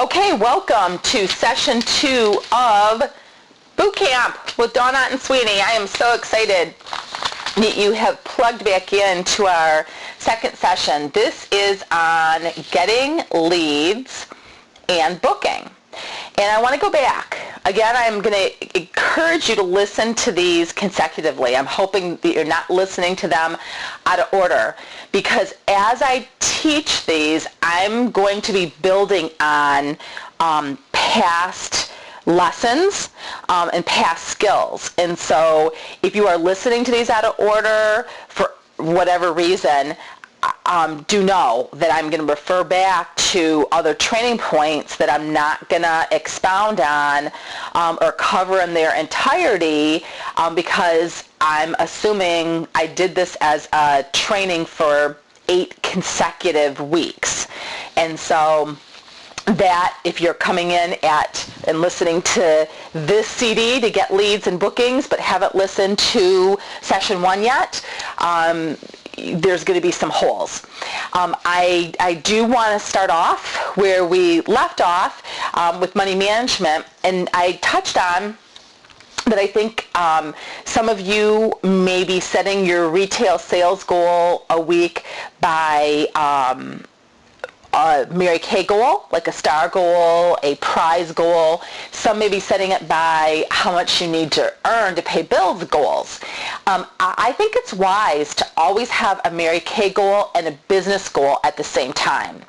Okay, welcome to session 2 of Boot Camp with Otten Sweeney. I am so excited that you have plugged back into our second session. This is on getting leads and booking. And I want to go back. Again, I'm going to encourage you to listen to these consecutively. I'm hoping that you're not listening to them out of order, because as I teach these, I'm going to be building on past lessons and past skills. And so if you are listening to these out of order for whatever reason, do know that I'm going to refer back to other training points that I'm not going to expound on or cover in their entirety because I'm assuming I did this as a training for 8 consecutive weeks. And so that if you're coming in and listening to this CD to get leads and bookings but haven't listened to session 1 yet, there's going to be some holes. I do want to start off where we left off with money management, and I touched on that I think some of you may be setting your retail sales goal a week by a Mary Kay goal, like a star goal, a prize goal. Some may be setting it by how much you need to earn to pay bills goals. I think it's wise to always have a Mary Kay goal and a business goal at the same time.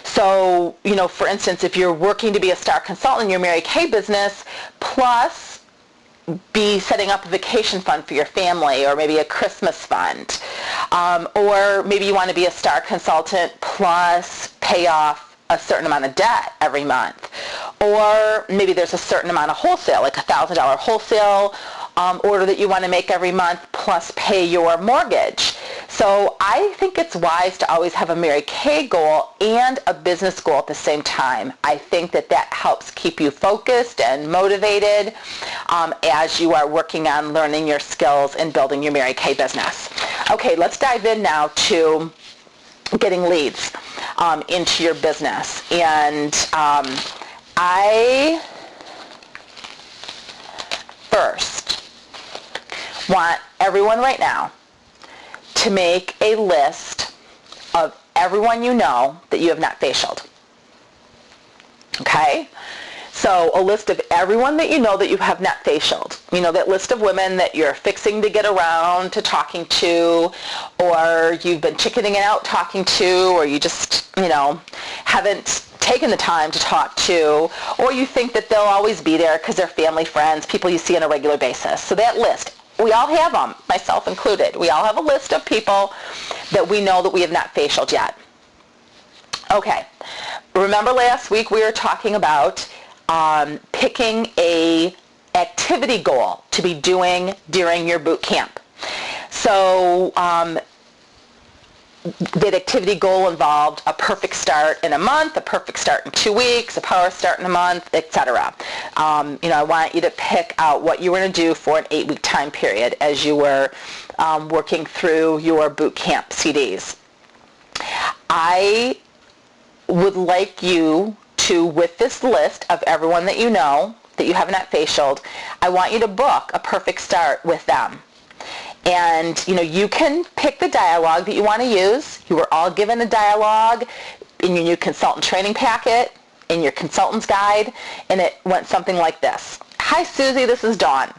So, for instance, if you're working to be a star consultant in your Mary Kay business, plus be setting up a vacation fund for your family, or maybe a Christmas fund, or maybe you want to be a star consultant plus pay off a certain amount of debt every month, or maybe there's a certain amount of wholesale, like $1,000 wholesale order that you want to make every month plus pay your mortgage. So I think it's wise to always have a Mary Kay goal and a business goal at the same time. I think that helps keep you focused and motivated as you are working on learning your skills and building your Mary Kay business. Okay, let's dive in now to getting leads into your business. And I first want everyone right now to make a list of everyone you know that you have not facialed. Okay? So a list of everyone that you know that you have not facialed. That list of women that you're fixing to get around to talking to, or you've been chickening it out talking to, or you just, haven't taken the time to talk to, or you think that they'll always be there because they're family, friends, people you see on a regular basis. So that list, we all have them, myself included. We all have a list of people that we know that we have not facialed yet. Okay, remember last week we were talking about picking a activity goal to be doing during your boot camp. So that activity goal involved a perfect start in a month, a perfect start in 2 weeks, a power start in a month, etc. I want you to pick out what you were going to do for an 8-week time period as you were working through your boot camp CDs. I would like you to, with this list of everyone that you know that you have not facialed, I want you to book a perfect start with them. And, you can pick the dialogue that you want to use. You were all given a dialogue in your new consultant training packet, in your consultant's guide, and it went something like this. Hi, Susie, this is Dawn.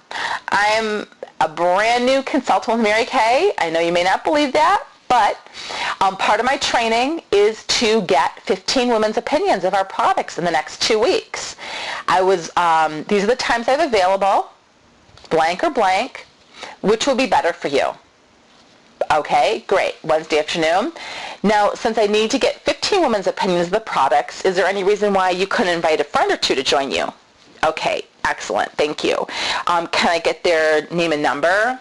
I'm a brand new consultant with Mary Kay. I know you may not believe that, but part of my training is to get 15 women's opinions of our products in the next 2 weeks. These are the times I have available, blank or blank. Which will be better for you? Okay, great. Wednesday afternoon. Now, since I need to get 15 women's opinions of the products, is there any reason why you couldn't invite a friend or two to join you? Okay, excellent. Thank you. Can I get their name and number?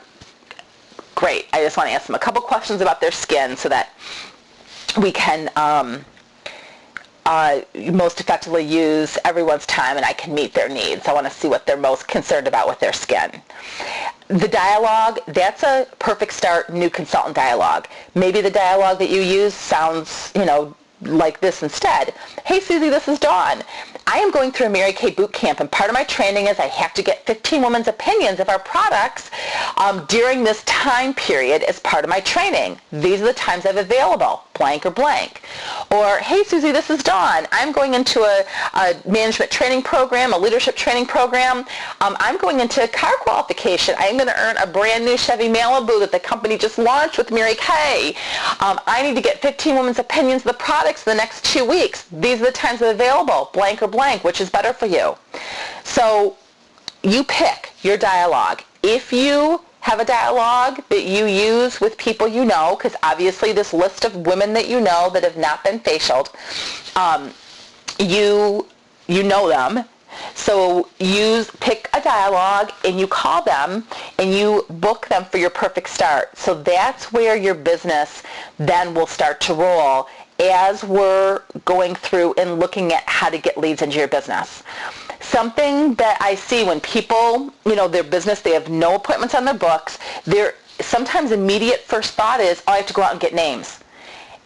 Great. I just want to ask them a couple questions about their skin so that we can most effectively use everyone's time and I can meet their needs. I want to see what they're most concerned about with their skin. The dialogue, that's a perfect start new consultant dialogue. Maybe the dialogue that you use sounds, like this instead. Hey Susie, this is Dawn. I am going through a Mary Kay boot camp, and part of my training is I have to get 15 women's opinions of our products during this time period as part of my training. These are the times I have available, blank or blank. Or, hey, Susie, this is Dawn. I'm going into a management training program, a leadership training program. I'm going into a car qualification. I'm going to earn a brand new Chevy Malibu that the company just launched with Mary Kay. I need to get 15 women's opinions of the products in the next 2 weeks. These are the times that are available, blank or blank, which is better for you. So you pick your dialogue. If you have a dialogue that you use with people you know, because obviously this list of women that you know that have not been facialed, you know them. So you pick a dialogue and you call them and you book them for your perfect start. So that's where your business then will start to roll as we're going through and looking at how to get leads into your business. Something that I see when people, their business, they have no appointments on their books, their sometimes immediate first thought is, oh, I have to go out and get names.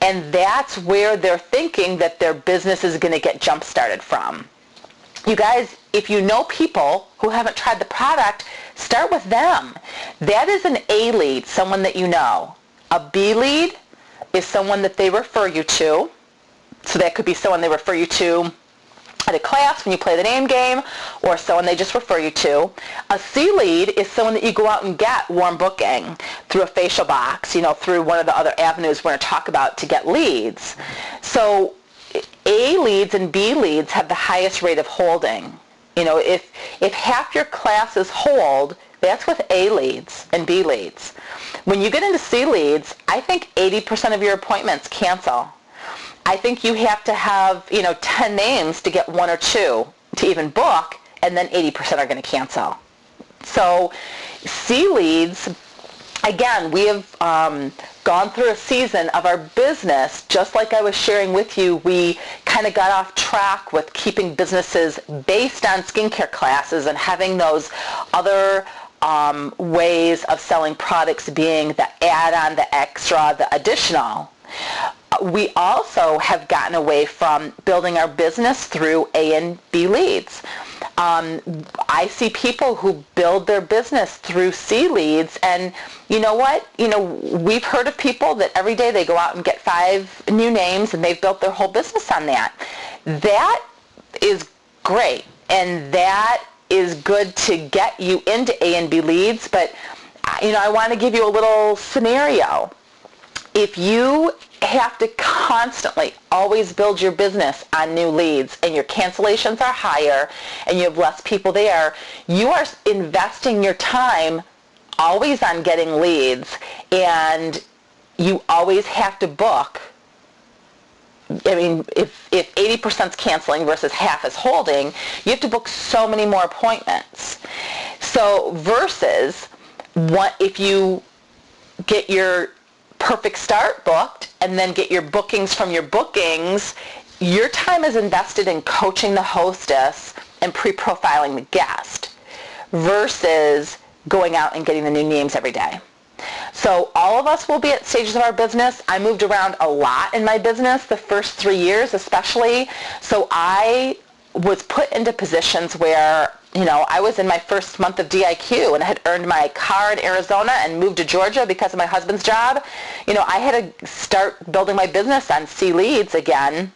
And that's where they're thinking that their business is going to get jump-started from. You guys, if you know people who haven't tried the product, start with them. That is an A lead, someone that you know. A B lead is someone that they refer you to. So that could be someone they refer you to at a class when you play the name game, or someone they just refer you to. A C lead is someone that you go out and get warm booking through a facial box, through one of the other avenues we're going to talk about to get leads. So A leads and B leads have the highest rate of holding. If half your classes hold, that's with A leads and B leads. When you get into C leads, I think 80% of your appointments cancel. I think you have to have, 10 names to get 1 or 2 to even book, and then 80% are going to cancel. So C leads, again, we have gone through a season of our business, just like I was sharing with you, we kind of got off track with keeping businesses based on skincare classes and having those other ways of selling products being the add-on, the extra, the additional. We also have gotten away from building our business through A and B leads. I see people who build their business through C leads, and you know what? We've heard of people that every day they go out and get 5 new names and they've built their whole business on that. That is great, and that is good to get you into A and B leads, but I want to give you a little scenario. If you have to constantly always build your business on new leads and your cancellations are higher and you have less people there, you are investing your time always on getting leads, and you always have to book. If 80% is canceling versus half is holding, you have to book so many more appointments. So versus if you get your perfect start booked and then get your bookings from your bookings, your time is invested in coaching the hostess and pre-profiling the guest versus going out and getting the new names every day. So all of us will be at stages of our business. I moved around a lot in my business the first 3 years especially. So I was put into positions where I was in my first month of DIQ and I had earned my car in Arizona and moved to Georgia because of my husband's job. I had to start building my business on C leads again.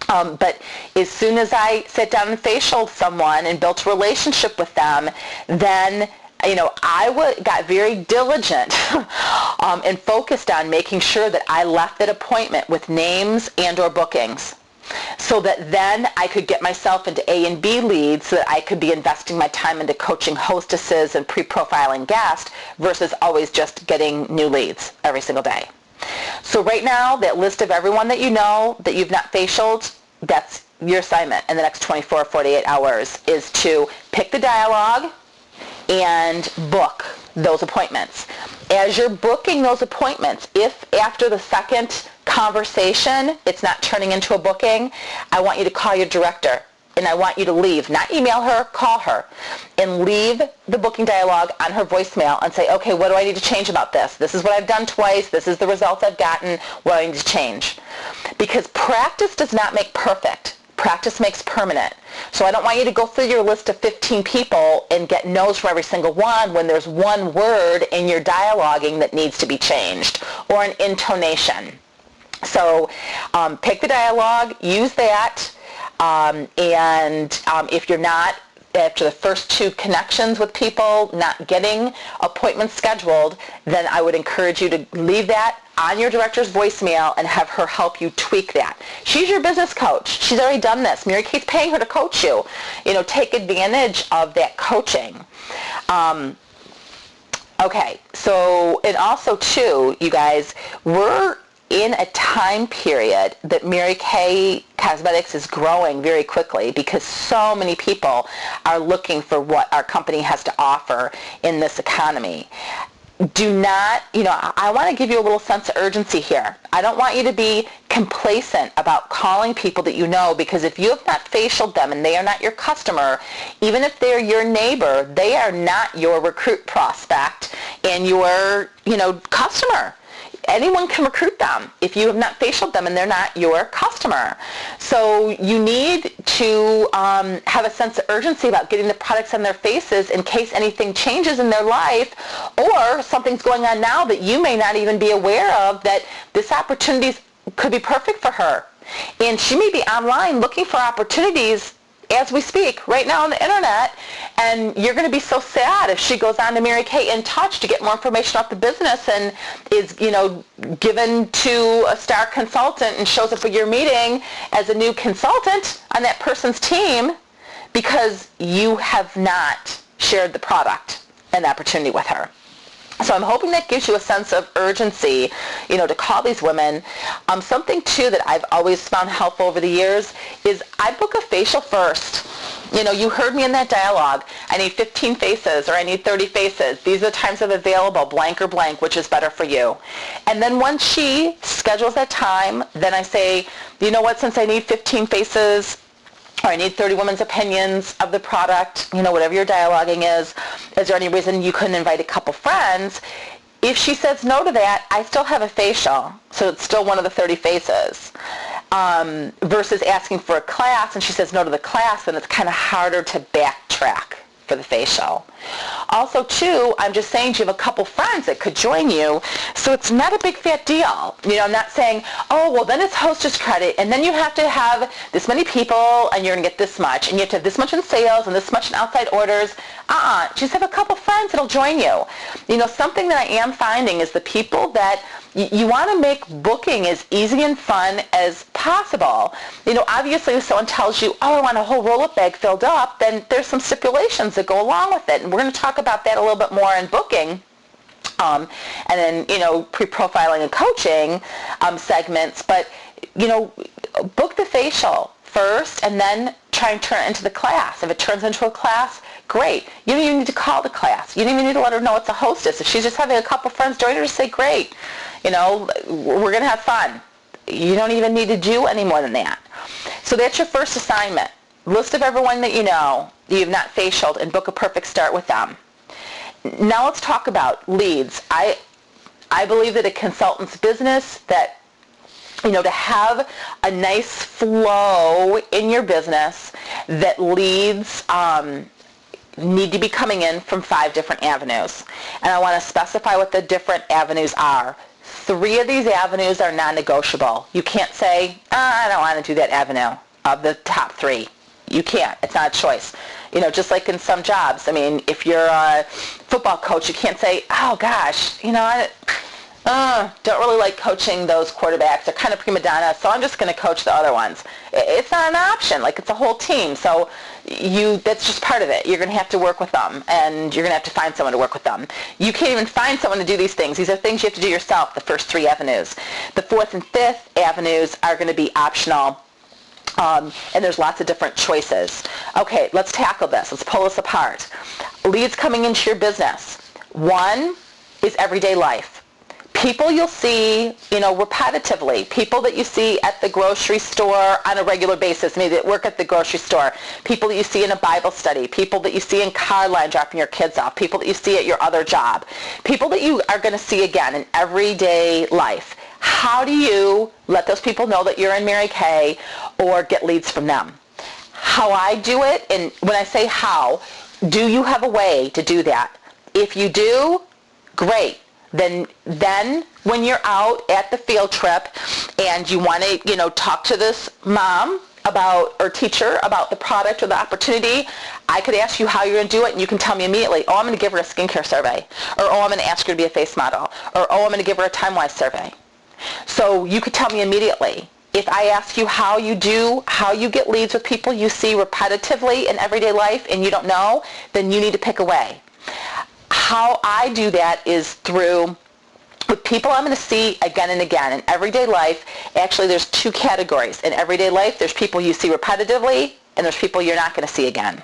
But as soon as I sat down and facialed someone and built a relationship with them, then I got very diligent and focused on making sure that I left that appointment with names and or bookings, so that then I could get myself into A and B leads so that I could be investing my time into coaching hostesses and pre-profiling guests versus always just getting new leads every single day. So right now, that list of everyone that you know that you've not facialed, that's your assignment in the next 24 or 48 hours is to pick the dialogue and book those appointments. As you're booking those appointments, if after the second conversation it's not turning into a booking, I want you to call your director and I want you to leave, not email her, call her, and leave the booking dialogue on her voicemail and say, okay, what do I need to change about this? This is what I've done twice. This is the results I've gotten. What do I need to change? Because practice does not make perfect. Practice makes permanent. So I don't want you to go through your list of 15 people and get no's for every single one when there's one word in your dialoguing that needs to be changed, or an intonation. So pick the dialogue, use that, and if you're not, after the first 2 connections with people, not getting appointments scheduled, then I would encourage you to leave that on your director's voicemail and have her help you tweak that. She's your business coach. She's already done this. Mary Kate's paying her to coach you. Take advantage of that coaching. Okay, so, and also too, you guys, we're in a time period that Mary Kay Cosmetics is growing very quickly because so many people are looking for what our company has to offer in this economy. Do not, I want to give you a little sense of urgency here. I don't want you to be complacent about calling people that you know, because if you have not facialed them and they are not your customer, even if they're your neighbor, they are not your recruit prospect and your, customer. Anyone can recruit them if you have not facialed them and they're not your customer. So you need to have a sense of urgency about getting the products on their faces in case anything changes in their life, or something's going on now that you may not even be aware of, that this opportunity could be perfect for her. And she may be online looking for opportunities as we speak right now on the internet, and you're going to be so sad if she goes on to Mary Kay In Touch to get more information about the business and is, given to a star consultant and shows up at your meeting as a new consultant on that person's team because you have not shared the product and opportunity with her. So I'm hoping that gives you a sense of urgency, to call these women. Something, too, that I've always found helpful over the years is I book a facial first. You heard me in that dialogue. I need 15 faces, or I need 30 faces. These are the times I'm available, blank or blank, which is better for you. And then once she schedules that time, then I say, you know what, since I need 15 faces, or I need 30 women's opinions of the product, whatever your dialoguing is there any reason you couldn't invite a couple friends? If she says no to that, I still have a facial, so it's still one of the 30 faces. Versus asking for a class and she says no to the class, then it's kind of harder to backtrack for the facial. Also, too, I'm just saying you have a couple friends that could join you, so it's not a big fat deal. I'm not saying, oh, well, then it's hostess credit, and then you have to have this many people, and you're going to get this much, and you have to have this much in sales and this much in outside orders. Just have a couple friends that'll join you. Something that I am finding is the people that you want to make booking as easy and fun as possible. Obviously if someone tells you, oh, I want a whole roll-up bag filled up, then there's some stipulations that go along with it. And we're going to talk about that a little bit more in booking. And then, pre-profiling and coaching segments. But, book the facial first and then try and turn it into the class. If it turns into a class, great. You don't even need to call the class. You don't even need to let her know it's a hostess. If she's just having a couple friends join her, just say, great. We're going to have fun. You don't even need to do any more than that. So that's your first assignment. List of everyone that you know that you've not facialed and book a perfect start with them. Now let's talk about leads. I believe that a consultant's business, that to have a nice flow in your business, that leads need to be coming in from 5 different avenues. And I want to specify what the different avenues are. 3 of these avenues are non-negotiable. You can't say, I don't want to do that avenue of the top 3. You can't. It's not a choice. Just like in some jobs. I mean, if you're a football coach, you can't say, oh gosh, I don't really like coaching those quarterbacks. They're kind of prima donna, so I'm just going to coach the other ones. It's not an option. Like, it's a whole team. So that's just part of it. You're going to have to work with them, and you're going to have to find someone to work with them. You can't even find someone to do these things. These are things you have to do yourself, the first 3 avenues. The 4th and 5th avenues are going to be optional. And there's lots of different choices. Okay, let's tackle this. Let's pull this apart. Leads coming into your business. 1 is everyday life. People you'll see, repetitively. People that you see at the grocery store on a regular basis, maybe that work at the grocery store. People that you see in a Bible study. People that you see in car line dropping your kids off. People that you see at your other job. People that you are going to see again in everyday life. How do you let those people know that you're in Mary Kay or get leads from them? How I do it, and when I say how, do you have a way to do that? If you do, great. Then when you're out at the field trip and you want to, talk to this mom about, or teacher about the product or the opportunity, I could ask you how you're going to do it, and you can tell me immediately, I'm going to give her a skincare survey, or I'm going to ask her to be a face model, or I'm going to give her a time-wise survey. So you could tell me immediately. If I ask you how you get leads with people you see repetitively in everyday life and you don't know, then you need to pick a way. How I do that is through with people I'm going to see again and again. In everyday life, actually there's two categories. In everyday life, there's people you see repetitively, and there's people you're not going to see again.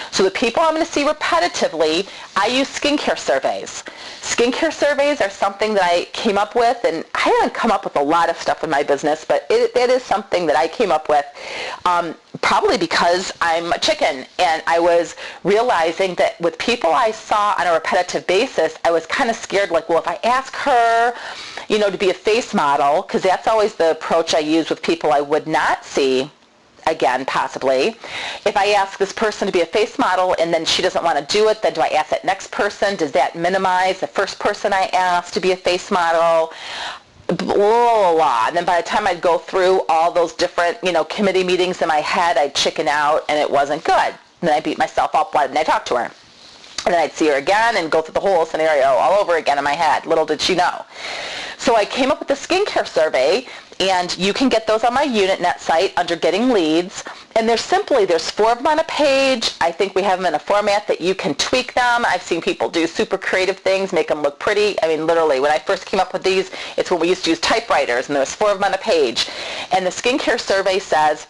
So the people I'm going to see repetitively, I use skincare surveys. Skincare surveys are something that I came up with, and I haven't come up with a lot of stuff in my business, but it is something that I came up with probably because I'm a chicken, and I was realizing that with people I saw on a repetitive basis, I was kind of scared, like, well, if I ask her, to be a face model, because that's always the approach I use with people I would not see again, possibly. If I ask this person to be a face model and then she doesn't want to do it, then do I ask that next person? Does that minimize the first person I asked to be a face model? Blah, blah, blah. And then by the time I'd go through all those different, committee meetings in my head, I'd chicken out and it wasn't good. And then I beat myself up. Why didn't I talk to her? And then I'd see her again and go through the whole scenario all over again in my head. Little did she know. So I came up with the skincare survey, and you can get those on my UnitNet site under Getting Leads. And there's 4 of them on a page. I think we have them in a format that you can tweak them. I've seen people do super creative things, make them look pretty. I mean, literally, when I first came up with these, it's when we used to use typewriters, and there's 4 of them on a page. And the skincare survey says,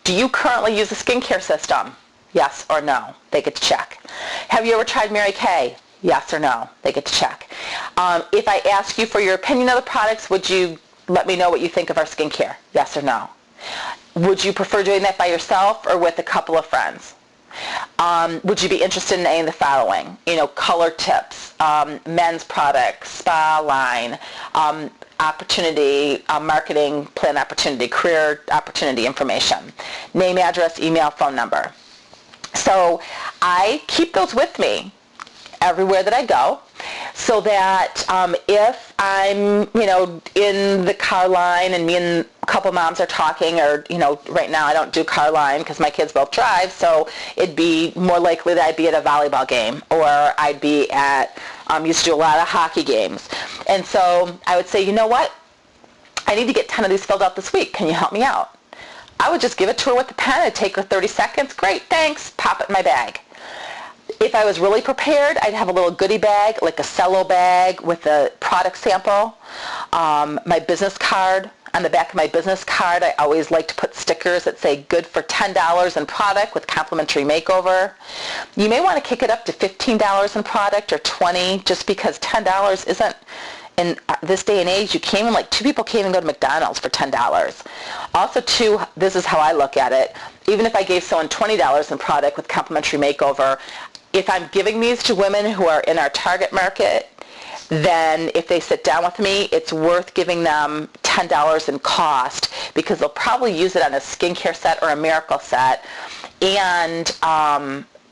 do you currently use a skincare system? Yes or no. They get to check. Have you ever tried Mary Kay? Yes or no. They get to check. If I ask you for your opinion of the products, would you let me know what you think of our skincare? Yes or no. Would you prefer doing that by yourself or with a couple of friends? Would you be interested in any of the following? Color tips, men's products, spa line, opportunity, marketing plan opportunity, career opportunity information, name, address, email, phone number. So I keep those with me everywhere that I go, so that if I'm, in the car line and me and a couple moms are talking, or, right now I don't do car line because my kids both drive, so it'd be more likely that I'd be at a volleyball game, or I'd be at, used to do a lot of hockey games. And so I would say, you know what? I need to get 10 of these filled out this week. Can you help me out? I would just give it to her with a pen. It'd take her 30 seconds. Great, thanks. Pop it in my bag. If I was really prepared, I'd have a little goodie bag, like a cello bag with a product sample, my business card. On the back of my business card, I always like to put stickers that say good for $10 in product with complimentary makeover. You may want to kick it up to $15 in product or $20, just because $10 isn't, in this day and age, 2 people can't even go to McDonald's for $10. Also, too, this is how I look at it. Even if I gave someone $20 in product with complimentary makeover, if I'm giving these to women who are in our target market, then if they sit down with me, it's worth giving them $10 in cost, because they'll probably use it on a skincare set or a miracle set, and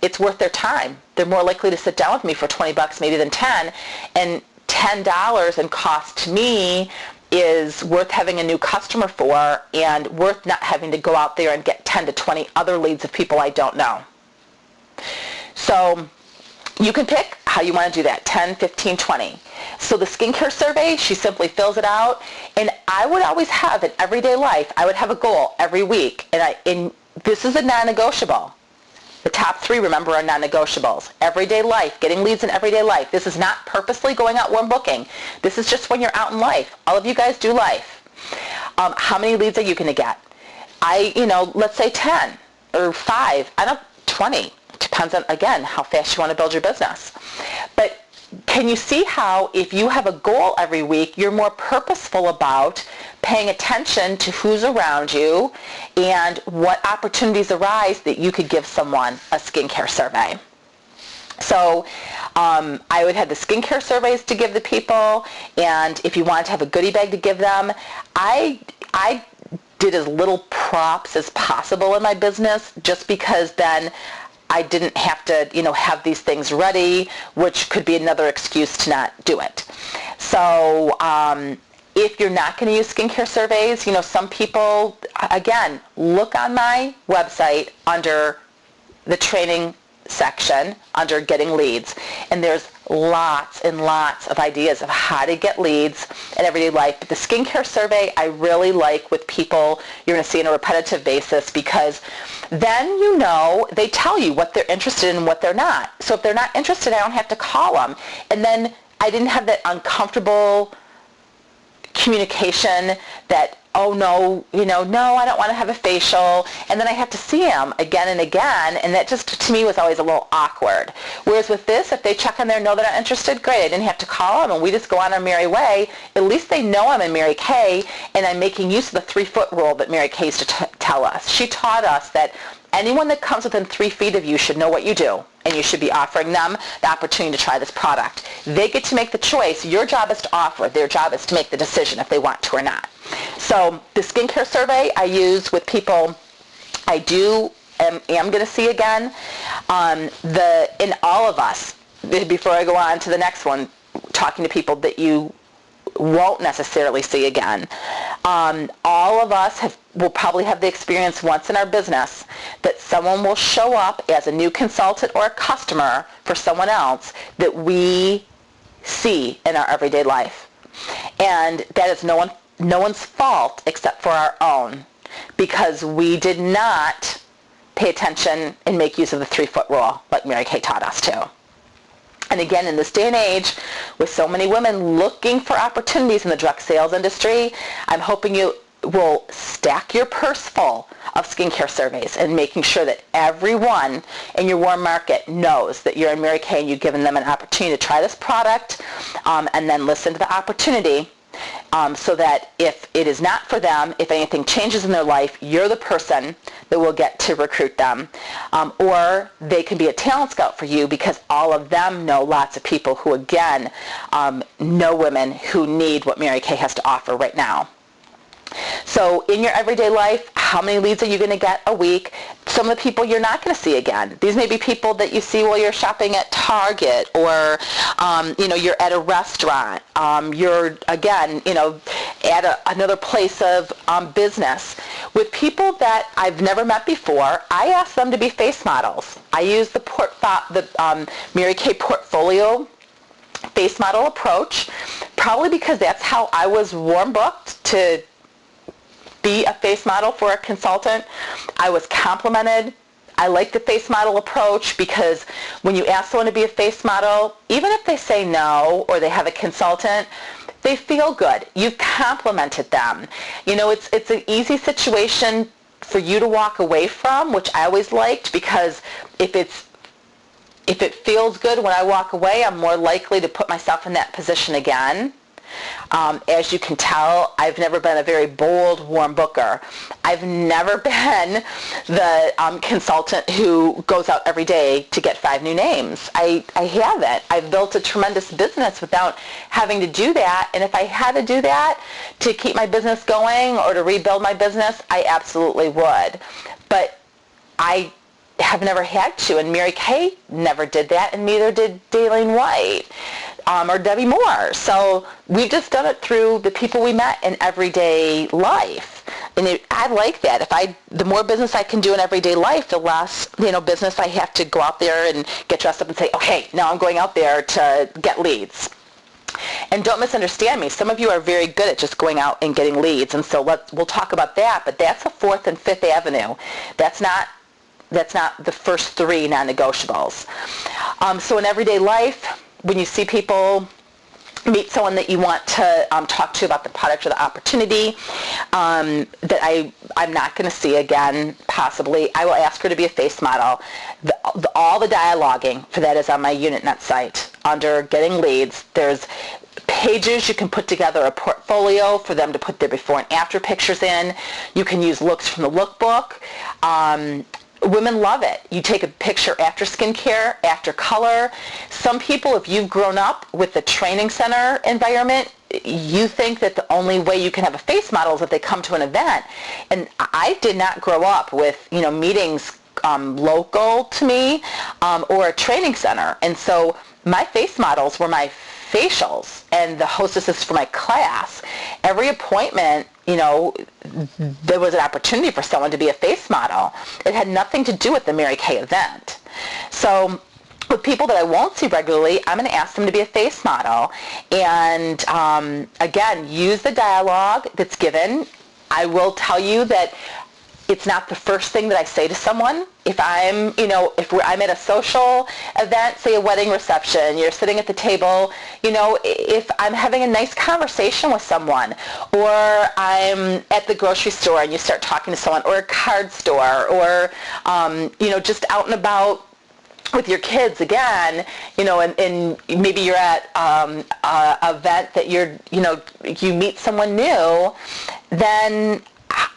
it's worth their time. They're more likely to sit down with me for $20 maybe than 10, and $10 in cost to me is worth having a new customer for, and worth not having to go out there and get 10 to 20 other leads of people I don't know. So you can pick how you want to do that, 10, 15, 20. So the skincare survey, she simply fills it out, and I would always have in everyday life, I would have a goal every week, and this is a non-negotiable. The top 3, remember, are non-negotiables. Everyday life, getting leads in everyday life. This is not purposely going out warm booking. This is just when you're out in life. All of you guys do life. How many leads are you going to get? Let's say 10 or 5. 20. Depends on, again, how fast you want to build your business. But can you see how if you have a goal every week, you're more purposeful about paying attention to who's around you and what opportunities arise that you could give someone a skincare survey. So I would have the skincare surveys to give the people, and if you wanted to have a goodie bag to give them, I did as little props as possible in my business, just because then I didn't have to, have these things ready, which could be another excuse to not do it. So if you're not going to use skincare surveys, some people, again, look on my website under the training section under getting leads, and there's lots and lots of ideas of how to get leads in everyday life. But the skincare survey I really like with people you're going to see on a repetitive basis, because then they tell you what they're interested in and what they're not. So if they're not interested, I don't have to call them. And then I didn't have that uncomfortable communication that, oh no, no, I don't want to have a facial, and then I have to see them again and again, and that just, to me, was always a little awkward. Whereas with this, if they check on there and know that I'm interested, great, I didn't have to call them, and we just go on our merry way. At least they know I'm in Mary Kay, and I'm making use of the 3-foot rule that Mary Kay used to tell us. She taught us that anyone that comes within 3 feet of you should know what you do, and you should be offering them the opportunity to try this product. They get to make the choice. Your job is to offer. Their job is to make the decision if they want to or not. So the skincare survey I use with people I am going to see again. In all of us, before I go on to the next one, talking to people that you won't necessarily see again. All of us will probably have the experience once in our business that someone will show up as a new consultant or a customer for someone else that we see in our everyday life. And that is no one's fault except for our own, because we did not pay attention and make use of the 3-foot rule like Mary Kay taught us to. And again, in this day and age, with so many women looking for opportunities in the direct sales industry, I'm hoping you will stack your purse full of skincare surveys and making sure that everyone in your warm market knows that you're in Mary Kay and you've given them an opportunity to try this product, and then listen to the opportunity, so that if it is not for them, if anything changes in their life, you're the person that will get to recruit them. Or they can be a talent scout for you, because all of them know lots of people who, again, know women who need what Mary Kay has to offer right now. So in your everyday life, how many leads are you going to get a week? Some of the people you're not going to see again. These may be people that you see while you're shopping at Target, or you're at a restaurant. You're, again, at another place of business. With people that I've never met before, I ask them to be face models. I use the Mary Kay portfolio face model approach, probably because that's how I was warm booked to be a face model for a consultant. I was complimented. I like the face model approach, because when you ask someone to be a face model, even if they say no or they have a consultant, they feel good. You've complimented them. It's an easy situation for you to walk away from, which I always liked, because if it feels good when I walk away, I'm more likely to put myself in that position again. As you can tell, I've never been a very bold warm booker. I've never been the consultant who goes out every day to get 5 new names. I haven't. I've built a tremendous business without having to do that, and if I had to do that to keep my business going or to rebuild my business, I absolutely would. But I have never had to, and Mary Kay never did that, and neither did Daylene White. Or Debbie Moore. So we've just done it through the people we met in everyday life. And I like that. The more business I can do in everyday life, the less, business I have to go out there and get dressed up and say, okay, now I'm going out there to get leads. And don't misunderstand me. Some of you are very good at just going out and getting leads. And so we'll talk about that. But that's a 4th and 5th Avenue. That's not the first 3 non-negotiables. So in everyday life, when you see people, meet someone that you want to talk to about the product or the opportunity that I'm not going to see again, possibly, I will ask her to be a face model. All the dialoguing for that is on my UnitNet site. Under Getting Leads, there's pages you can put together a portfolio for them to put their before and after pictures in. You can use looks from the lookbook. women love it. You take a picture after skincare, after color. Some people, if you've grown up with the training center environment, you think that the only way you can have a face model is if they come to an event. And I did not grow up with, meetings local to me or a training center. And so my face models were my facials and the hostesses for my class. Every appointment, there was an opportunity for someone to be a face model. It had nothing to do with the Mary Kay event. So with people that I won't see regularly, I'm going to ask them to be a face model. And again, use the dialogue that's given. I will tell you that it's not the first thing that I say to someone. If I'm, I'm at a social event, say a wedding reception, you're sitting at the table, if I'm having a nice conversation with someone, or I'm at the grocery store and you start talking to someone, or a card store, or, just out and about with your kids again, and maybe you're at an event that you meet someone new, then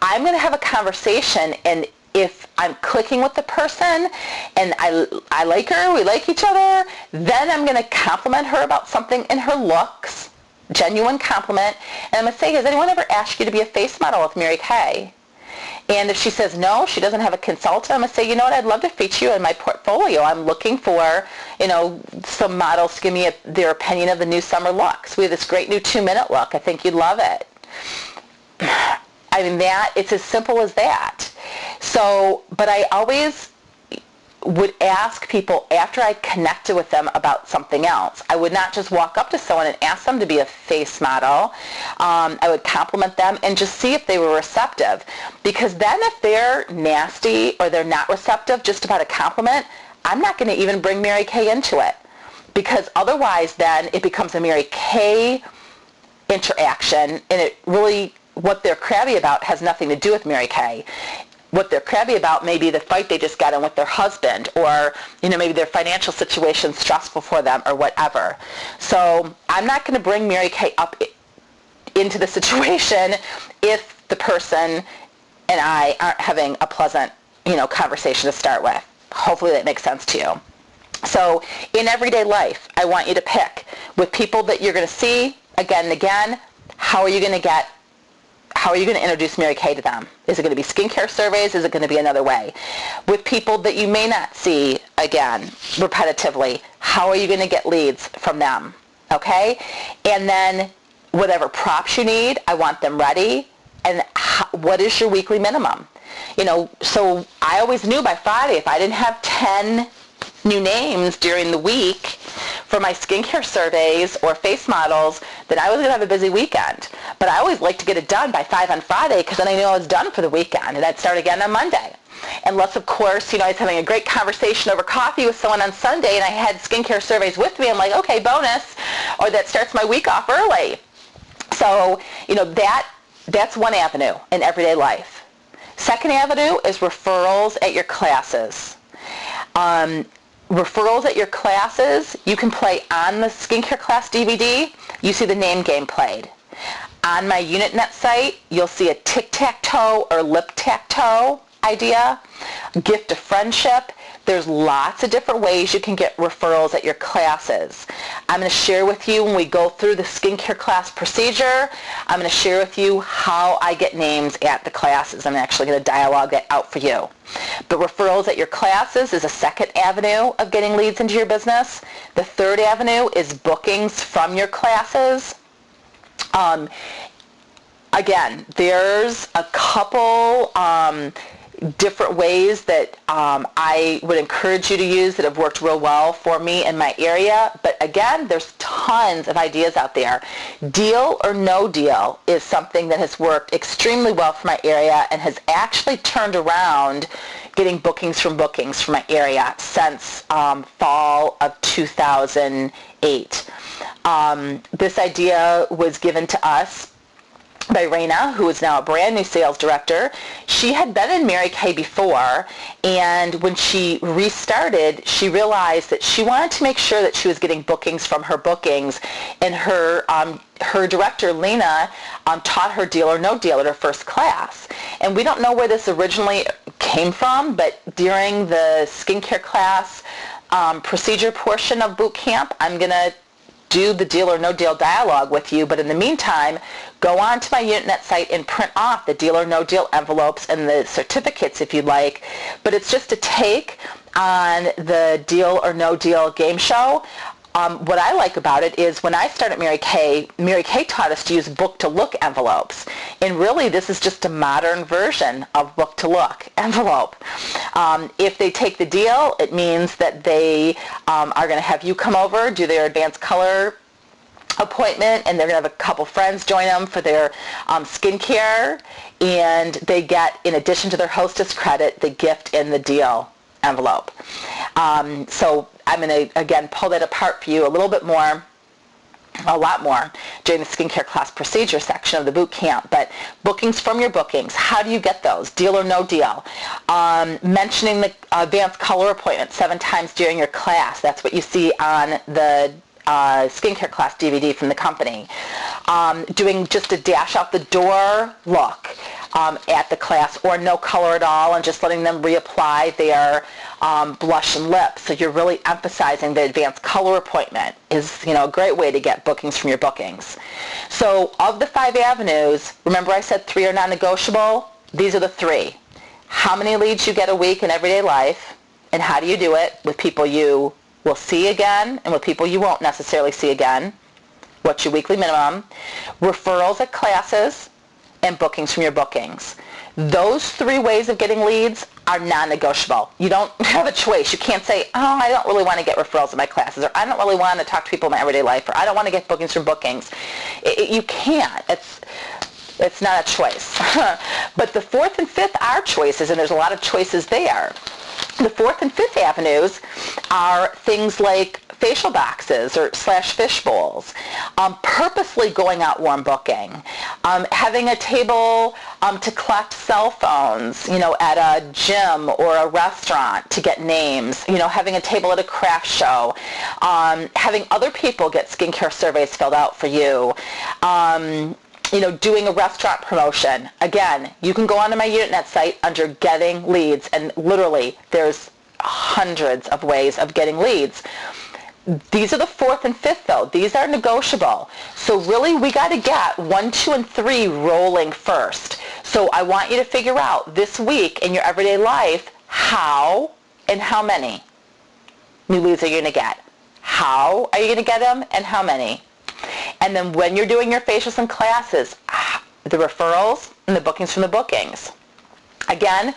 I'm going to have a conversation, and if I'm clicking with the person and I like her, we like each other, then I'm going to compliment her about something in her looks, genuine compliment, and I'm going to say, has anyone ever asked you to be a face model with Mary Kay? And if she says no, she doesn't have a consultant, I'm going to say, you know what, I'd love to feature you in my portfolio. I'm looking for, some models to give me their opinion of the new summer looks. We have this great new 2-minute look. I think you'd love it. It's as simple as that. So, but I always would ask people after I connected with them about something else. I would not just walk up to someone and ask them to be a face model. I would compliment them and just see if they were receptive. Because then if they're nasty or they're not receptive just about a compliment, I'm not going to even bring Mary Kay into it. Because otherwise then it becomes a Mary Kay interaction, and it really, what they're crabby about has nothing to do with Mary Kay. What they're crabby about may be the fight they just got in with their husband, or maybe their financial situation stressful for them, or whatever. So I'm not going to bring Mary Kay up into the situation if the person and I aren't having a pleasant conversation to start with. Hopefully that makes sense to you. So in everyday life, I want you to pick with people that you're going to see again and again. How are you going to introduce Mary Kay to them? Is it going to be skincare surveys? Is it going to be another way? With people that you may not see again repetitively, how are you going to get leads from them? Okay? And then whatever props you need, I want them ready. And what is your weekly minimum? So I always knew by Friday, if I didn't have 10 new names during the week for my skincare surveys or face models, then I was going to have a busy weekend. But I always like to get it done by 5 on Friday, because then I knew I was done for the weekend, and I'd start again on Monday. Unless, of course, I was having a great conversation over coffee with someone on Sunday and I had skincare surveys with me. I'm like, okay, bonus, or that starts my week off early. So, that's one avenue in everyday life. Second avenue is referrals at your classes. Referrals at your classes, you can play on the skincare class DVD, you see the name game played. On my UnitNet site, you'll see a tic-tac-toe or lip-tac-toe idea, gift of friendship. There's lots of different ways you can get referrals at your classes. I'm going to share with you when we go through the skincare class procedure. I'm going to share with you how I get names at the classes. I'm actually going to dialogue that out for you. But referrals at your classes is a second avenue of getting leads into your business. The third avenue is bookings from your classes. Again, there's a couple different ways that I would encourage you to use that have worked real well for me in my area. But again, there's tons of ideas out there. Deal or no deal is something that has worked extremely well for my area and has actually turned around getting bookings from my area since fall of 2008. This idea was given to us by Raina, who is now a brand new sales director. She had been in Mary Kay before, and when she restarted, she realized that she wanted to make sure that she was getting bookings from her bookings, and her director, Lena, taught her deal or no deal at her first class. And we don't know where this originally came from, but during the skincare class procedure portion of boot camp, I'm going to do the Deal or No Deal dialogue with you, but in the meantime, go on to my UnitNet site and print off the Deal or No Deal envelopes and the certificates if you'd like. But it's just a take on the Deal or No Deal game show. What I like about it is when I started Mary Kay taught us to use book-to-look envelopes. And really, this is just a modern version of book-to-look envelope. If they take the deal, it means that they are going to have you come over, do their advanced color appointment, and they're going to have a couple friends join them for their skincare. And they get, in addition to their hostess credit, the gift in the deal envelope. So I'm going to, again, pull that apart for you a lot more during the skincare class procedure section of the boot camp. But bookings from your bookings, how do you get those? Deal or no deal? Mentioning the advanced color appointment 7 times during your class. That's what you see on the skincare class DVD from the company. Doing just a dash out the door look at the class, or no color at all, and just letting them reapply their blush and lips. So you're really emphasizing the advanced color appointment is, a great way to get bookings from your bookings. So of the 5 avenues, remember I said 3 are non-negotiable? These are the 3. How many leads you get a week in everyday life, and how do you do it with people you will see again and with people you won't necessarily see again? What's your weekly minimum? Referrals at classes, and bookings from your bookings. Those 3 ways of getting leads are non-negotiable. You don't have a choice. You can't say, oh, I don't really want to get referrals in my classes, or I don't really want to talk to people in my everyday life, or I don't want to get bookings from bookings. You can't. It's not a choice. But the 4th and 5th are choices, and there's a lot of choices there. The 4th and 5th avenues are things like facial boxes or /fish bowls, purposely going out warm booking, having a table to collect cell phones, at a gym or a restaurant to get names, having a table at a craft show, having other people get skincare surveys filled out for you, doing a restaurant promotion. Again, you can go onto my UnitNet site under Getting Leads, and literally there's hundreds of ways of getting leads. These are the 4th and 5th, though. These are negotiable. So really, we got to get 1, 2, and 3 rolling first. So I want you to figure out this week in your everyday life how and how many new leads are you going to get. How are you going to get them, and how many? And then when you're doing your facials and classes, the referrals and the bookings from the bookings. Again,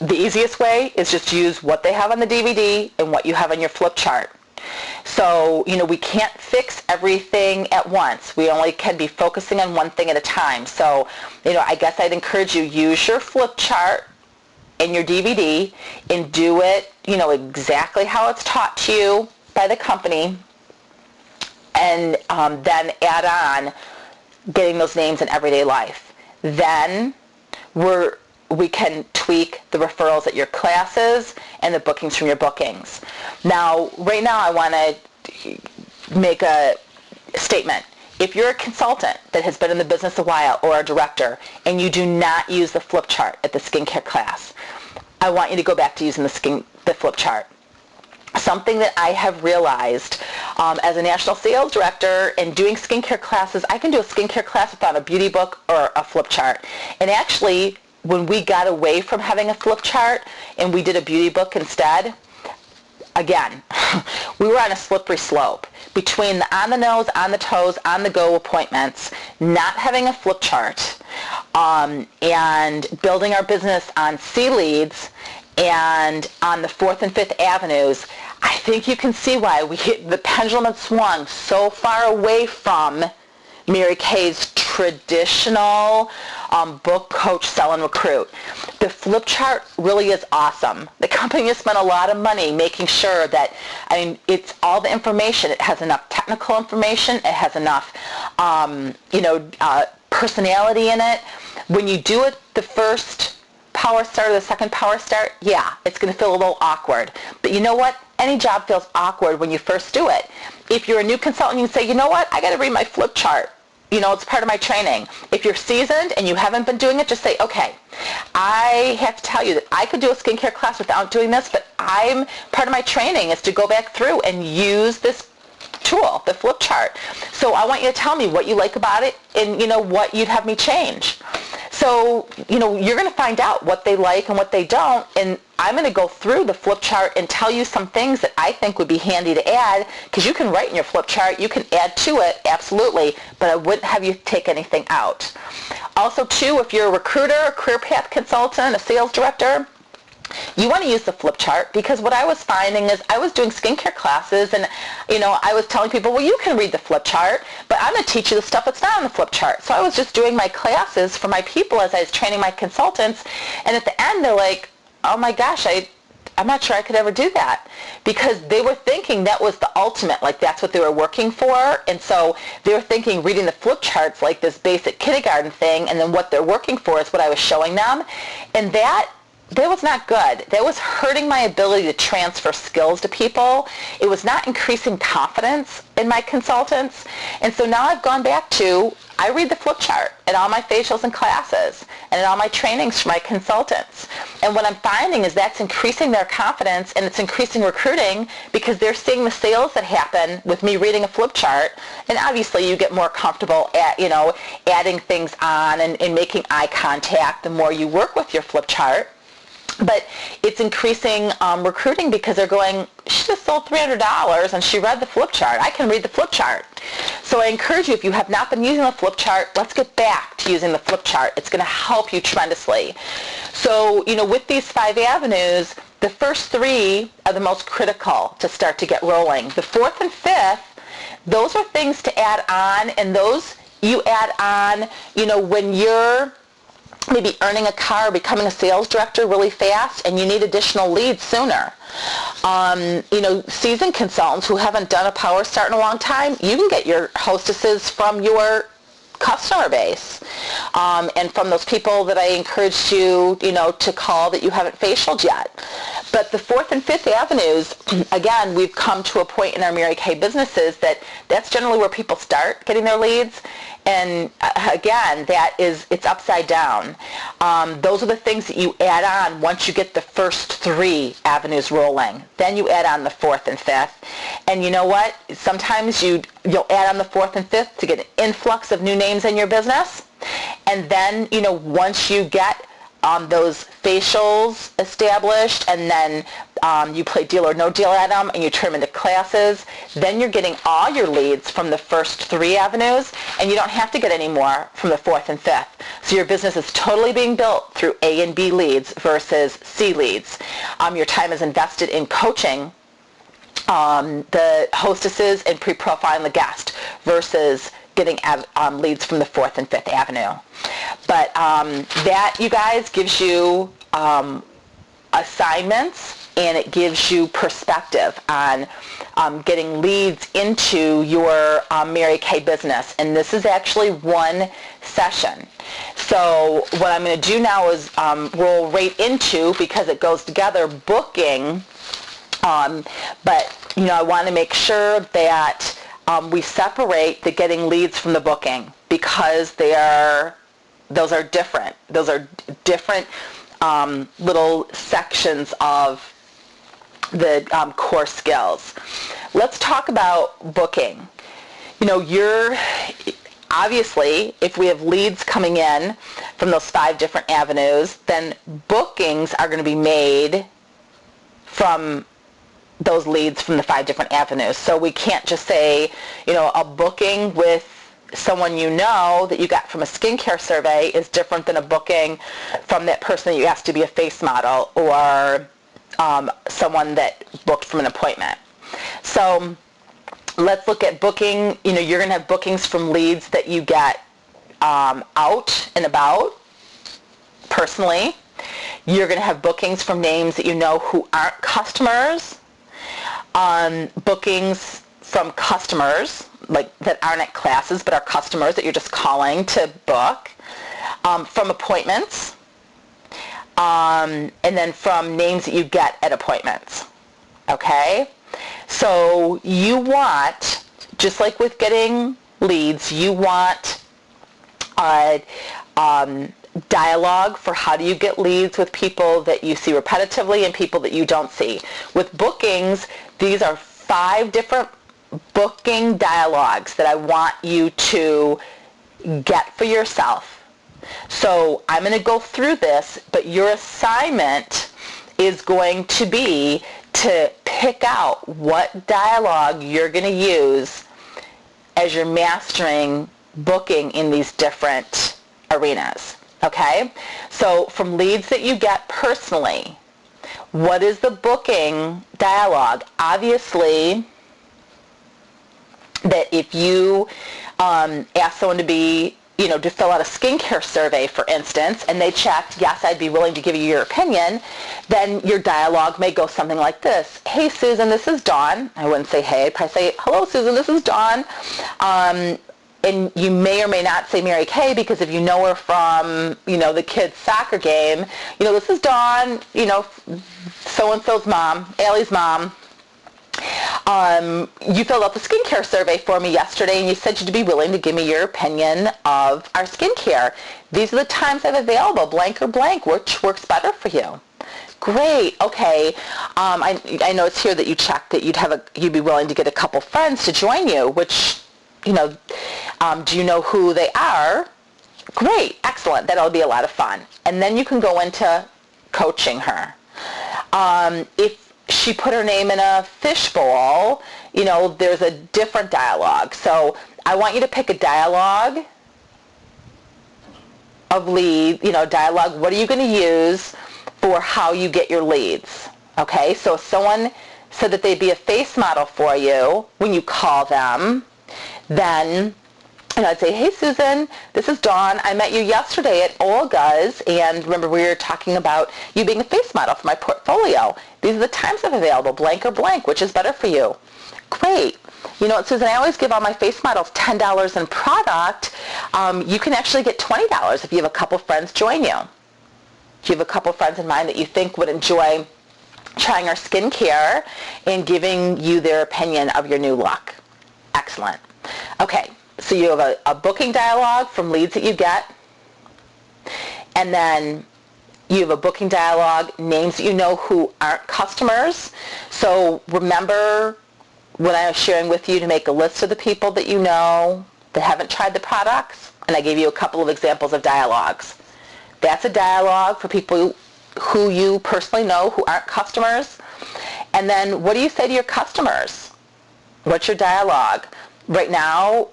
the easiest way is just to use what they have on the DVD and what you have on your flip chart. So, we can't fix everything at once. We only can be focusing on one thing at a time. So, I guess I'd encourage you, use your flip chart in your DVD and do it, exactly how it's taught to you by the company, and then add on getting those names in everyday life. Then we can tweak the referrals at your classes and the bookings from your bookings. Now, right now, I want to make a statement. If you're a consultant that has been in the business a while, or a director, and you do not use the flip chart at the skincare class, I want you to go back to using the flip chart. Something that I have realized as a national sales director and doing skincare classes, I can do a skincare class without a beauty book or a flip chart. And actually, when we got away from having a flip chart and we did a beauty book instead, again, we were on a slippery slope between the on the nose, on the toes, on the go appointments, not having a flip chart, and building our business on C leads and on the 4th and 5th avenues. I think you can see why the pendulum had swung so far away from Mary Kay's traditional book, coach, sell, and recruit. The flip chart really is awesome. The company has spent a lot of money making sure that, it's all the information. It has enough technical information. It has enough, personality in it. When you do it the first power start or the second power start, yeah, it's going to feel a little awkward. But you know what? Any job feels awkward when you first do it. If you're a new consultant, you say, you know what? I got to read my flip chart. it's part of my training. If you're seasoned and you haven't been doing it, just say, okay, I have to tell you that I could do a skincare class without doing this, but part of my training is to go back through and use this tool, the flip chart. So I want you to tell me what you like about it and, what you'd have me change. So, you're going to find out what they like and what they don't, and I'm going to go through the flip chart and tell you some things that I think would be handy to add, because you can write in your flip chart, you can add to it, absolutely, but I wouldn't have you take anything out. Also, too, if you're a recruiter, a career path consultant, a sales director, you want to use the flip chart, because what I was finding is I was doing skincare classes and, I was telling people, well, you can read the flip chart, but I'm going to teach you the stuff that's not on the flip chart. So I was just doing my classes for my people as I was training my consultants, and at the end they're like, oh my gosh, I'm not sure I could ever do that, because they were thinking that was the ultimate, like that's what they were working for, and so they were thinking reading the flip charts like this basic kindergarten thing, and then what they're working for is what I was showing them, and that was not good. That was hurting my ability to transfer skills to people. It was not increasing confidence in my consultants. And so now I've gone back to, I read the flip chart in all my facials and classes and in all my trainings for my consultants. And what I'm finding is that's increasing their confidence, and it's increasing recruiting, because they're seeing the sales that happen with me reading a flip chart. And obviously you get more comfortable at, adding things on and making eye contact the more you work with your flip chart. But it's increasing recruiting, because they're going, she just sold $300 and she read the flip chart. I can read the flip chart. So I encourage you, if you have not been using the flip chart, let's get back to using the flip chart. It's going to help you tremendously. So, with these 5 avenues, the first 3 are the most critical to start to get rolling. The 4th and 5th, those are things to add on, and those you add on, when you're maybe earning a car, becoming a sales director really fast, and you need additional leads sooner. Seasoned consultants who haven't done a power start in a long time, you can get your hostesses from your customer base, and from those people that I encouraged you, to call that you haven't facialed yet. But the 4th and 5th avenues, again, we've come to a point in our Mary Kay businesses that's generally where people start getting their leads. And again, it's upside down. Those are the things that you add on once you get the first 3 avenues rolling. Then you add on the 4th and 5th. And you know what? Sometimes you'll add on the 4th and 5th to get an influx of new names in your business. And then, once you get those facials established, and then you play deal or no deal at them, and you turn them into classes, then you're getting all your leads from the first 3 avenues, and you don't have to get any more from the 4th and 5th. So your business is totally being built through A and B leads versus C leads. Your time is invested in coaching the hostesses and pre-profiling the guest versus getting leads from the 4th and 5th avenue. But that, you guys, gives you assignments, and it gives you perspective on getting leads into your Mary Kay business. And this is actually one session. So what I'm going to do now is roll right into, because it goes together, booking. But, I want to make sure that we separate the getting leads from the booking, because those are different. Those are different little sections of the core skills. Let's talk about booking. You're obviously, if we have leads coming in from those 5 different avenues, then bookings are going to be made from those leads from the 5 different avenues. So we can't just say, a booking with someone that you got from a skincare survey is different than a booking from that person that you asked to be a face model, or someone that booked from an appointment. So let's look at booking. You're going to have bookings from leads that you get out and about personally. You're going to have bookings from names that who aren't customers. Bookings from customers, like that aren't at classes but are customers that you're just calling to book, from appointments, and then from names that you get at appointments. Okay? So you want, just like with getting leads, you want dialogue for how do you get leads with people that you see repetitively and people that you don't see. With bookings, these are 5 different booking dialogues that I want you to get for yourself. So I'm going to go through this, but your assignment is going to be to pick out what dialogue you're going to use as you're mastering booking in these different arenas. Okay? So from leads that you get personally, what is the booking dialogue? Obviously, that if you ask someone to be, to fill out a skincare survey, for instance, and they checked, yes, I'd be willing to give you your opinion, then your dialogue may go something like this. Hey, Susan, this is Dawn. I wouldn't say hey. I'd probably say, hello, Susan, this is Dawn. And you may or may not say Mary Kay, because if you know her from, the kids' soccer game, this is Dawn, so-and-so's mom, Allie's mom. You filled out the skincare survey for me yesterday, and you said you'd be willing to give me your opinion of our skincare. These are the times I'm available, blank or blank. Which works better for you? Great. Okay. I noticed here that you checked that you'd be willing to get a couple friends to join you, which, do you know who they are? Great. Excellent. That'll be a lot of fun. And then you can go into coaching her. If she put her name in a fishbowl, there's a different dialogue. So I want you to pick a dialogue of lead, dialogue. What are you going to use for how you get your leads? Okay, so if someone said that they'd be a face model for you when you call them, then I'd say, hey, Susan, this is Dawn. I met you yesterday at Olga's, and remember we were talking about you being a face model for my portfolio. These are the times I'm available, blank or blank. Which is better for you? Great. You know what, Susan, I always give all my face models $10 in product. You can actually get $20 if you have a couple friends join you. If you have a couple friends in mind that you think would enjoy trying our skincare and giving you their opinion of your new look. Excellent. Okay. So you have a booking dialogue from leads that you get, and then you have a booking dialogue, names that you know who aren't customers. So remember when I was sharing with you to make a list of the people that you know that haven't tried the products, and I gave you a couple of examples of dialogues. That's a dialogue for people who you personally know who aren't customers. And then what do you say to your customers? What's your dialogue? Right now,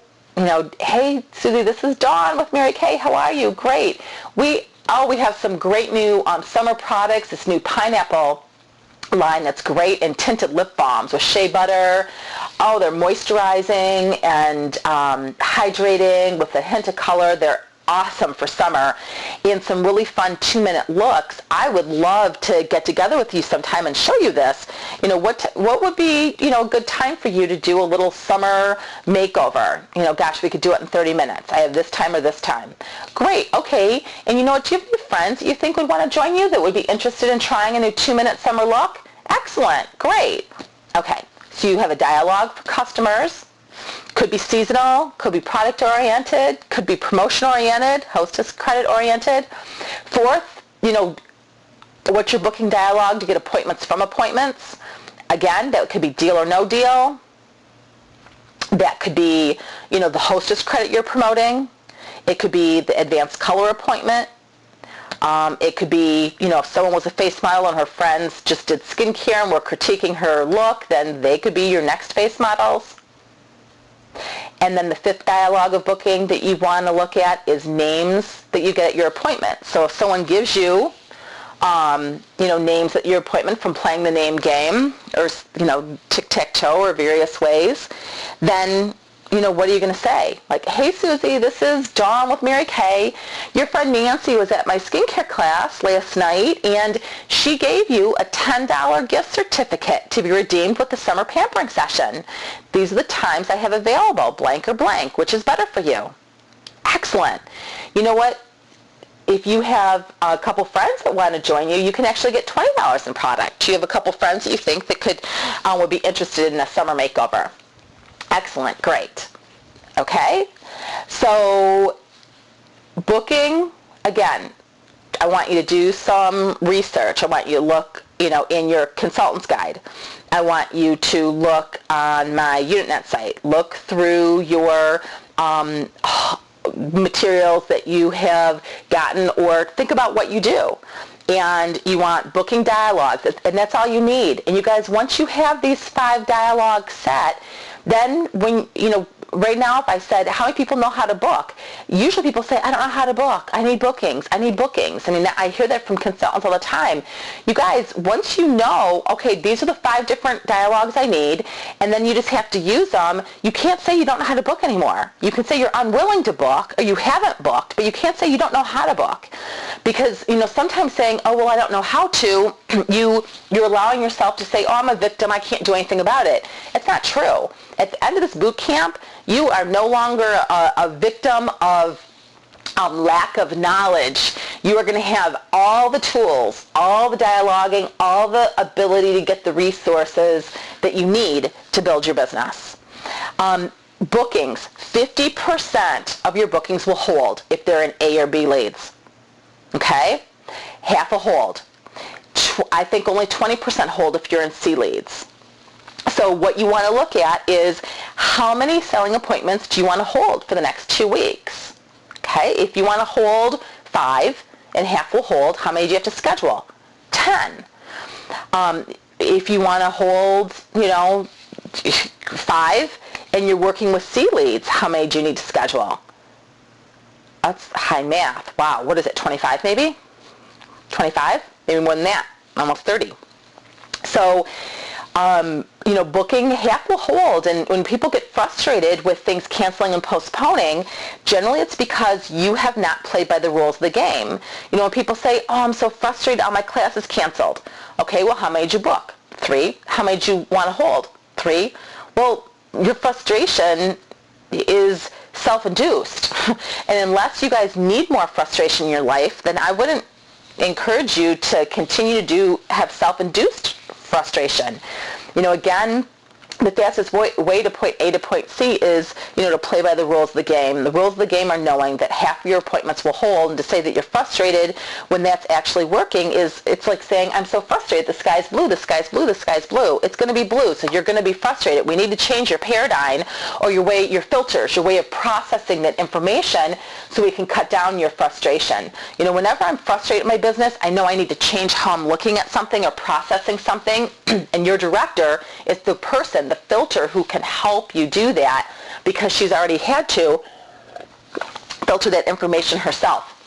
hey, Susie, this is Dawn with Mary Kay. How are you? Great. We have some great new summer products, this new pineapple line that's great, and tinted lip balms with shea butter. Oh, they're moisturizing and hydrating with a hint of color. They're awesome for summer, and some really fun 2-minute looks. I would love to get together with you sometime and show you this. What would be, a good time for you to do a little summer makeover? Gosh, we could do it in 30 minutes. I have this time or this time. Great, okay. And do you have any friends that you think would want to join you that would be interested in trying a new 2-minute summer look? Excellent, great. Okay, so you have a dialogue for customers. Could be seasonal, could be product-oriented, could be promotion-oriented, hostess credit-oriented. Fourth, what's your booking dialogue to get appointments from appointments? Again, that could be deal or no deal. That could be, the hostess credit you're promoting. It could be the advanced color appointment. It could be, if someone was a face model and her friends just did skincare and were critiquing her look, then they could be your next face models. And then the fifth dialogue of booking that you want to look at is names that you get at your appointment. So if someone gives you, names at your appointment from playing the name game or, tic-tac-toe or various ways, then, what are you going to say? Like, hey, Susie, this is Dawn with Mary Kay. Your friend Nancy was at my skincare class last night, and she gave you a $10 gift certificate to be redeemed with the summer pampering session. These are the times I have available, blank or blank. Which is better for you? Excellent. You know what? If you have a couple friends that want to join you, you can actually get $20 in product. You have a couple friends that you think that would be interested in a summer makeover. Excellent, great. Okay, so Booking, again, I want you to do some research. I want you to look, in your consultant's guide. I want you to look on my UnitNet site. Look through your materials that you have gotten, or think about what you do. And you want booking dialogues, and that's all you need. And you guys, once you have these 5 dialogues set, then when, right now, if I said, how many people know how to book? Usually people say, I don't know how to book. I need bookings. I need bookings. I mean, I hear that from consultants all the time. You guys, once you know, okay, these are the 5 different dialogues I need, and then you just have to use them, you can't say you don't know how to book anymore. You can say you're unwilling to book, or you haven't booked, but you can't say you don't know how to book. Because, sometimes saying, oh, well, I don't know how to, you're allowing yourself to say, oh, I'm a victim, I can't do anything about it. It's not true. At the end of this boot camp, you are no longer a victim of lack of knowledge. You are going to have all the tools, all the dialoguing, all the ability to get the resources that you need to build your business. Bookings, 50% of your bookings will hold if they're in A or B leads. Okay? Half a hold. I think only 20% hold if you're in C leads. So what you want to look at is how many selling appointments do you want to hold for the next 2 weeks? Okay, if you want to hold 5 and half will hold, how many do you have to schedule? 10. If you want to hold, 5 and you're working with C leads, how many do you need to schedule? That's high math. Wow, what is it, 25 maybe? 25? Maybe more than that, almost 30. So, booking half will hold, and when people get frustrated with things canceling and postponing, generally it's because you have not played by the rules of the game. When people say, oh, I'm so frustrated, all my class is canceled. Okay, well, how many did you book? 3. How many did you want to hold? 3. Well, your frustration is self-induced. And unless you guys need more frustration in your life, then I wouldn't encourage you to continue to have self-induced frustration. Again, the fastest way to point A to point C is, to play by the rules of the game. The rules of the game are knowing that half of your appointments will hold, and to say that you're frustrated when that's actually working it's like saying, I'm so frustrated, the sky's blue, the sky's blue, the sky's blue. It's going to be blue, so you're going to be frustrated. We need to change your paradigm or your filters, your way of processing that information so we can cut down your frustration. Whenever I'm frustrated in my business, I know I need to change how I'm looking at something or processing something, and your director is the person, the filter, who can help you do that, because she's already had to filter that information herself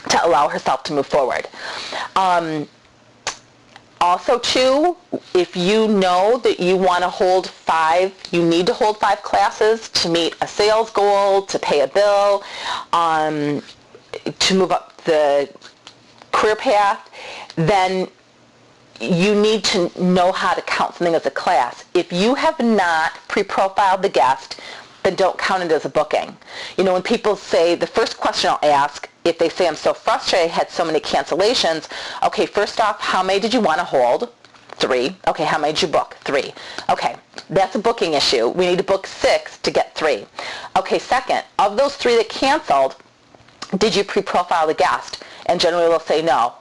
to allow herself to move forward. Also, too, if you know that you want to hold 5, you need to hold 5 classes to meet a sales goal, to pay a bill, to move up the career path, then you need to know how to count something as a class. If you have not pre-profiled the guest, then don't count it as a booking. When people say, the first question I'll ask, if they say, I'm so frustrated, I had so many cancellations, okay, first off, how many did you want to hold? 3. Okay, how many did you book? 3. Okay, that's a booking issue. We need to book 6 to get 3. Okay, second, of those 3 that canceled, did you pre-profile the guest? And generally they'll say no.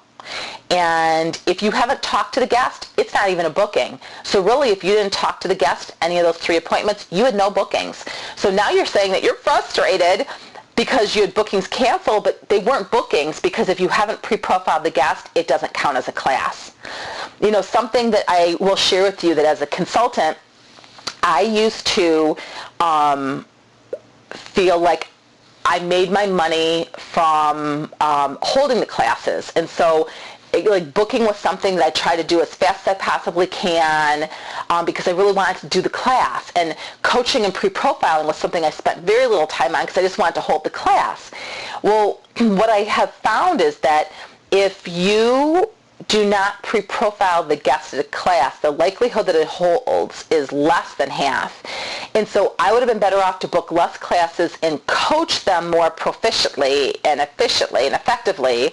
And if you haven't talked to the guest, it's not even a booking. So really, if you didn't talk to the guest any of those 3 appointments, you had no bookings. So now you're saying that you're frustrated because you had bookings canceled, but they weren't bookings, because if you haven't pre-profiled the guest, it doesn't count as a class. Something that I will share with you, that as a consultant, I used to feel like I made my money from holding the classes. And so booking was something that I try to do as fast as I possibly can, because I really wanted to do the class. And coaching and pre-profiling was something I spent very little time on because I just wanted to hold the class. Well, what I have found is that if you do not pre-profile the guest at a class, the likelihood that it holds is less than half. And so I would have been better off to book less classes and coach them more proficiently and efficiently and effectively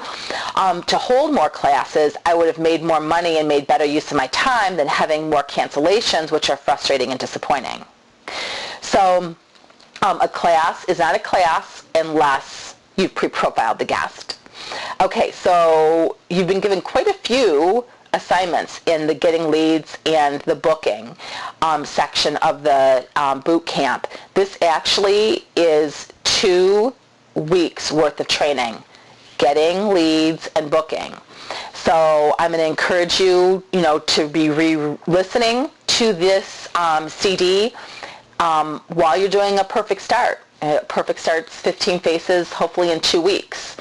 to hold more classes. I would have made more money and made better use of my time than having more cancellations, which are frustrating and disappointing. So a class is not a class unless you've pre-profiled the guest. Okay, so you've been given quite a few assignments in the getting leads and the booking section of the boot camp. This actually is 2 weeks worth of training, getting leads and booking. So I'm going to encourage you, to be re-listening to this CD while you're doing a Perfect Start. Perfect Start's 15 Faces, hopefully in 2 weeks.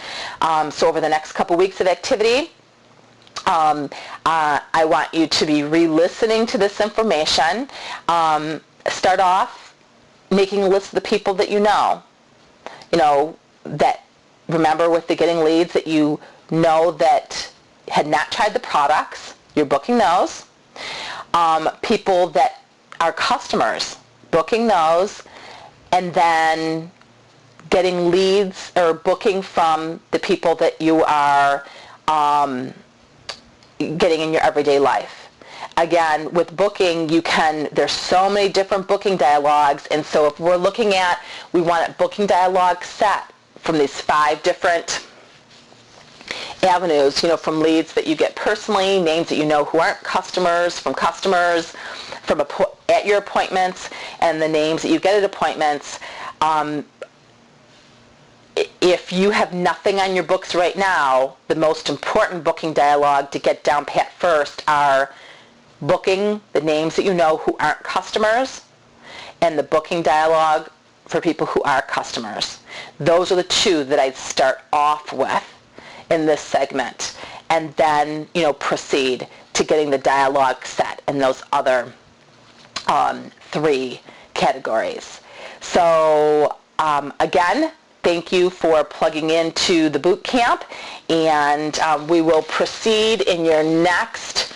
So over the next couple weeks of activity, I want you to be re-listening to this information. Start off making a list of the people that that remember with the getting leads that that had not tried the products. You're booking those. People that are customers, booking those, and then getting leads or booking from the people that you are getting in your everyday life. Again, with booking, there's so many different booking dialogues, and so if we're looking at, we want a booking dialogue set from these 5 different avenues, from leads that you get personally, names that who aren't customers, from at your appointments, and the names that you get at appointments. If you have nothing on your books right now, the most important booking dialogue to get down pat first are booking the names that who aren't customers, and the booking dialogue for people who are customers. Those are the 2 that I'd start off with in this segment, and then proceed to getting the dialogue set in those other 3 categories. So again, thank you for plugging into the boot camp, and we will proceed in your next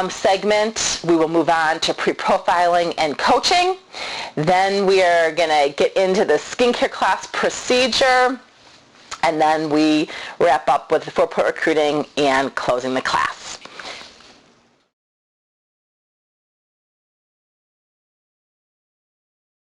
segment. We will move on to pre-profiling and coaching. Then we are going to get into the skincare class procedure, and then we wrap up with the 4-point recruiting and closing the class.